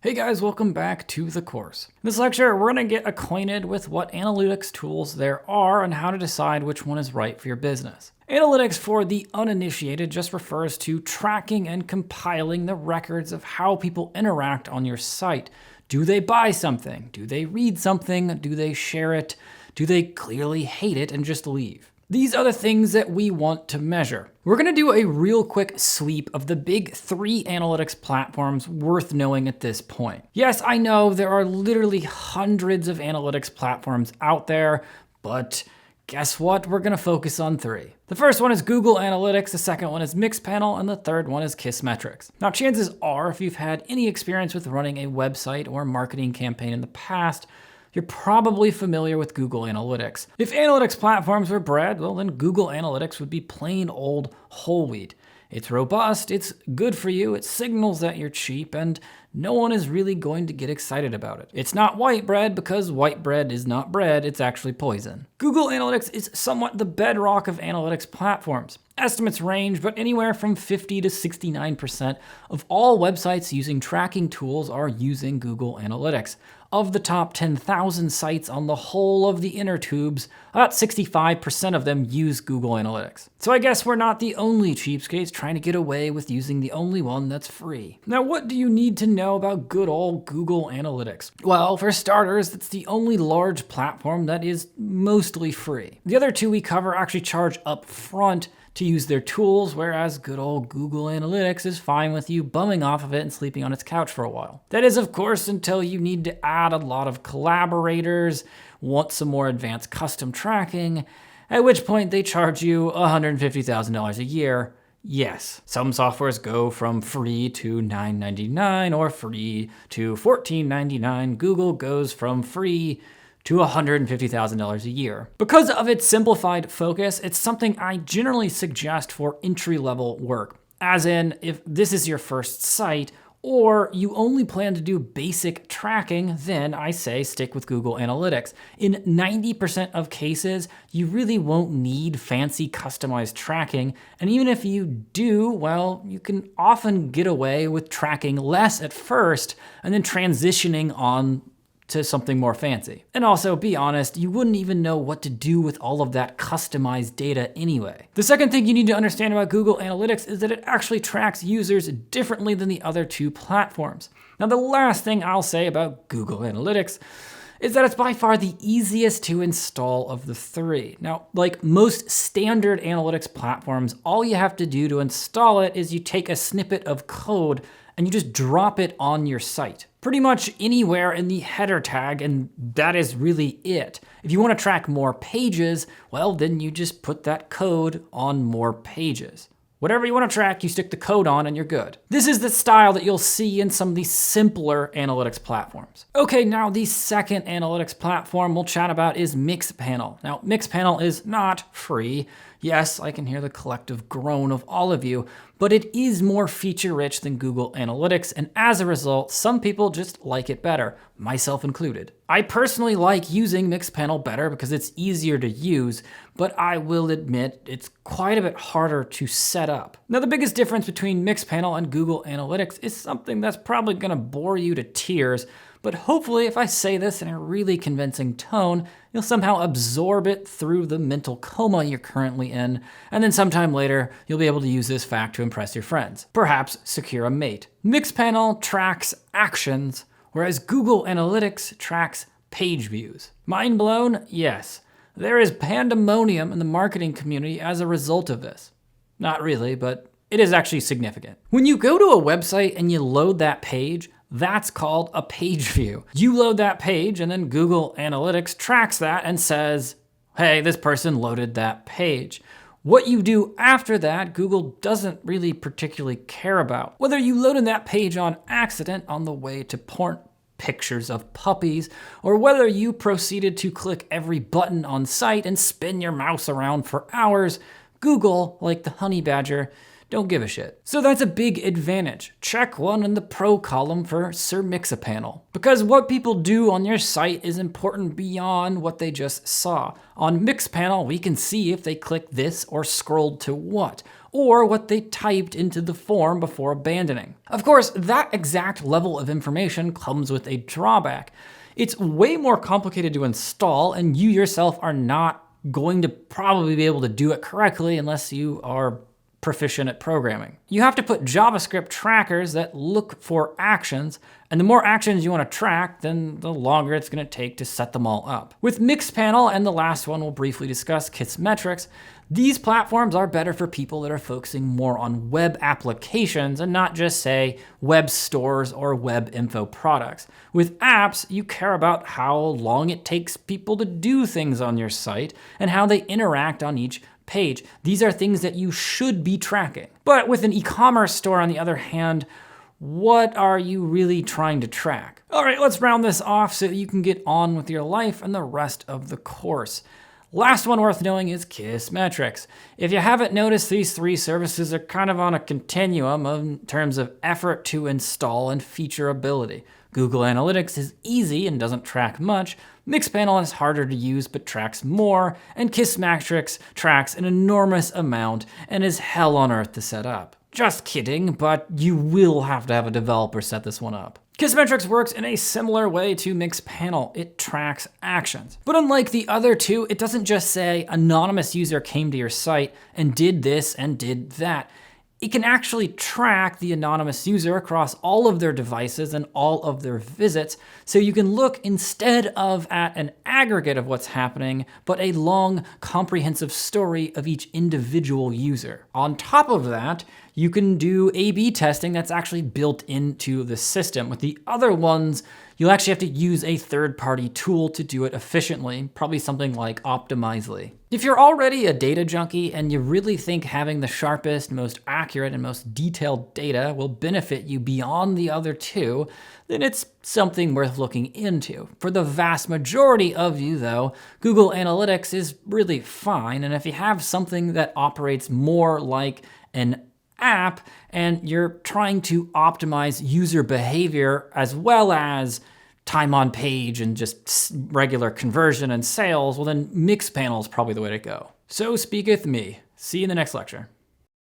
Hey guys, welcome back to the course. In this lecture, we're going to get acquainted with what analytics tools there are and how to decide which one is right for your business. Analytics for the uninitiated just refers to tracking and compiling the records of how people interact on your site. Do they buy something? Do they read something? Do they share it? Do they clearly hate it and just leave? These are the things that we want to measure. We're going to do a real quick sweep of the big 3 analytics platforms worth knowing at this point. Yes, I know there are literally hundreds of analytics platforms out there, but guess what? We're going to focus on 3. The first one is Google Analytics, the second one is Mixpanel, and the third one is Kissmetrics. Now, chances are, if you've had any experience with running a website or marketing campaign in the past, you're probably familiar with Google Analytics. If analytics platforms were bread, well, then Google Analytics would be plain old whole wheat. It's robust, it's good for you, it signals that you're cheap, and no one is really going to get excited about it. It's not white bread because white bread is not bread, it's actually poison. Google Analytics is somewhat the bedrock of analytics platforms. Estimates range, but anywhere from 50 to 69% of all websites using tracking tools are using Google Analytics. Of the top 10,000 sites on the whole of the inner tubes, about 65% of them use Google Analytics. So I guess we're not the only cheapskates trying to get away with using the only one that's free. Now, what do you need to know about good old Google Analytics? Well, for starters, it's the only large platform that is mostly free. The other 2 we cover actually charge up front to use their tools, whereas good old Google Analytics is fine with you bumming off of it and sleeping on its couch for a while. That is, of course, until you need to add a lot of collaborators, want some more advanced custom tracking, at which point they charge you $150,000 a year. Yes, some softwares go from free to $9.99 or free to $14.99. Google goes from free to $150,000 a year. Because of its simplified focus, it's something I generally suggest for entry-level work. As in, if this is your first site, or you only plan to do basic tracking, then I say stick with Google Analytics. In 90% of cases, you really won't need fancy customized tracking, and even if you do, well, you can often get away with tracking less at first, and then transitioning on to something more fancy. And also, be honest, you wouldn't even know what to do with all of that customized data anyway. The second thing you need to understand about Google Analytics is that it actually tracks users differently than the other 2 platforms. Now, the last thing I'll say about Google Analytics is that it's by far the easiest to install of the 3. Now, like most standard analytics platforms, all you have to do to install it is you take a snippet of code and you just drop it on your site. Pretty much anywhere in the header tag, and that is really it. If you want to track more pages, well, then you just put that code on more pages. Whatever you want to track, you stick the code on and you're good. This is the style that you'll see in some of these simpler analytics platforms. Okay, now the second analytics platform we'll chat about is Mixpanel. Now, Mixpanel is not free. Yes, I can hear the collective groan of all of you, but it is more feature-rich than Google Analytics, and as a result, some people just like it better, myself included. I personally like using Mixpanel better because it's easier to use, but I will admit it's quite a bit harder to set up. Now, the biggest difference between Mixpanel and Google Analytics is something that's probably gonna bore you to tears, but hopefully if I say this in a really convincing tone, you'll somehow absorb it through the mental coma you're currently in, and then sometime later, you'll be able to use this fact to impress your friends. Perhaps secure a mate. Mixpanel tracks actions, whereas Google Analytics tracks page views. Mind blown? Yes. There is pandemonium in the marketing community as a result of this. Not really, but it is actually significant. When you go to a website and you load that page, that's called a page view. You load that page and then Google Analytics tracks that and says, hey, this person loaded that page. What you do after that, Google doesn't really particularly care about. Whether you loaded that page on accident on the way to porn pictures of puppies, or whether you proceeded to click every button on site and spin your mouse around for hours, Google, like the honey badger, don't give a shit. So that's a big advantage. Check 1 in the pro column for Sir Mixpanel. Because what people do on your site is important beyond what they just saw. On Mixpanel, we can see if they clicked this or scrolled to what. or what they typed into the form before abandoning. Of course, that exact level of information comes with a drawback. It's way more complicated to install, and you yourself are not going to probably be able to do it correctly unless you are proficient at programming. You have to put JavaScript trackers that look for actions, and the more actions you want to track, then the longer it's going to take to set them all up. With Mixpanel and the last one we'll briefly discuss, Kissmetrics, these platforms are better for people that are focusing more on web applications and not just, say, web stores or web info products. With apps, you care about how long it takes people to do things on your site and how they interact on each page. These are things that you should be tracking. But with an e-commerce store, on the other hand, what are you really trying to track? All right, let's round this off so that you can get on with your life and the rest of the course. Last one worth knowing is Kissmetrics. If you haven't noticed, these three services are kind of on a continuum in terms of effort to install and feature ability. Google Analytics is easy and doesn't track much, Mixpanel is harder to use but tracks more, and Kissmetrics tracks an enormous amount and is hell on earth to set up. Just kidding, but you will have to have a developer set this one up. Kissmetrics works in a similar way to Mixpanel. It tracks actions. But unlike the other two, it doesn't just say anonymous user came to your site and did this and did that. It can actually track the anonymous user across all of their devices and all of their visits, so you can look instead of at an aggregate of what's happening, but a long, comprehensive story of each individual user. On top of that, you can do A/B testing that's actually built into the system. With the other ones, you'll actually have to use a third-party tool to do it efficiently, probably something like Optimizely. If you're already a data junkie and you really think having the sharpest, most accurate, and most detailed data will benefit you beyond the other two, then it's something worth looking into. For the vast majority of you, though, Google Analytics is really fine, and if you have something that operates more like an app and you're trying to optimize user behavior as well as time on page and just regular conversion and sales, well then Mixpanel is probably the way to go. So speaketh me. See you in the next lecture.